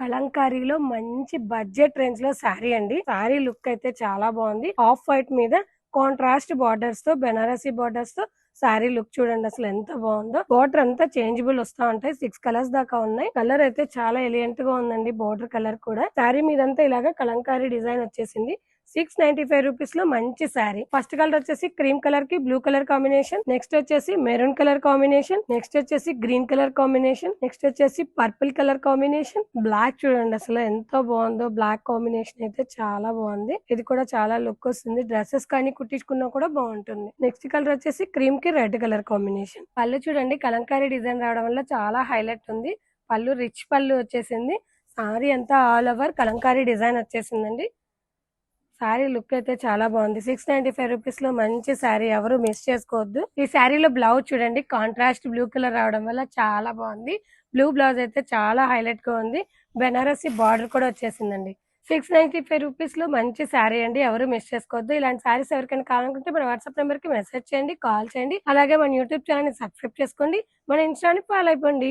కలంకారీలో మంచి budget range లో శారీ అండి. శారీ లుక్ అయితే చాలా బాగుంది. ఆఫ్ వైట్ మీద కాంట్రాస్ట్ బార్డర్స్ తో, బెనారసీ బార్డర్స్ తో శారీ లుక్ చూడండి అసలు ఎంత బాగుందో. బార్డర్ అంతా చేంజబుల్ వస్తా ఉంటాయి. 6 కలర్స్ దాకా ఉన్నాయి. కలర్ అయితే చాలా ఎలిగెంట్ గా ఉందండి. బార్డర్ కలర్ కూడా శారీ మీదంతా ఇలాగా కలంకారీ డిజైన్ వచ్చేసింది. 695 రూపీస్ లో మంచి శారీ. ఫస్ట్ కలర్ వచ్చేసి క్రీమ్ కలర్ కి బ్లూ కలర్ కాంబినేషన్, నెక్స్ట్ వచ్చేసి మెరూన్ కలర్ కాంబినేషన్, నెక్స్ట్ వచ్చేసి గ్రీన్ కలర్ కాంబినేషన్, నెక్స్ట్ వచ్చేసి పర్పుల్ కలర్ కాంబినేషన్, బ్లాక్ చూడండి అసలు ఎంత బాగుందో. బ్లాక్ కాంబినేషన్ అయితే చాలా బాగుంది. ఇది కూడా చాలా లుక్ వస్తుంది. డ్రెస్సెస్ కానీ కుట్టించుకున్నా కూడా బాగుంటుంది. నెక్స్ట్ కలర్ వచ్చేసి క్రీమ్ కి రెడ్ కలర్ కాంబినేషన్. పళ్ళు చూడండి కలంకారీ డిజైన్ రావడం వల్ల చాలా హైలైట్ ఉంది. పళ్ళు రిచ్ పళ్ళు వచ్చేసింది. సారీ అంతా ఆల్ ఓవర్ కలంకారీ డిజైన్ వచ్చేసిందండి. శారీ లుక్ అయితే చాలా బాగుంది. 695 రూపీస్ లో మంచి శారీ, ఎవరు మిస్ చేసుకోవద్దు. ఈ శారీలో బ్లౌజ్ చూడండి కాంట్రాస్ట్ బ్లూ కలర్ రావడం వల్ల చాలా బాగుంది. బ్లూ బ్లౌజ్ అయితే చాలా హైలైట్ గా ఉంది. బెనారసీ బార్డర్ కూడా వచ్చేసిందండి. 695 రూపీస్ లో మంచి శారీ అండి, ఎవరు మిస్ చేసుకోవద్దు. ఇలాంటి శారీస్ ఎవరికైనా కావాలనుకుంటే మన వాట్సాప్ నెంబర్ కి మెసేజ్ చేయండి, కాల్ చేయండి. అలాగే మన యూట్యూబ్ ఛానల్ ని సబ్స్క్రైబ్ చేసుకోండి, మన ఇన్స్టాని ఫాలో అయిపోండి.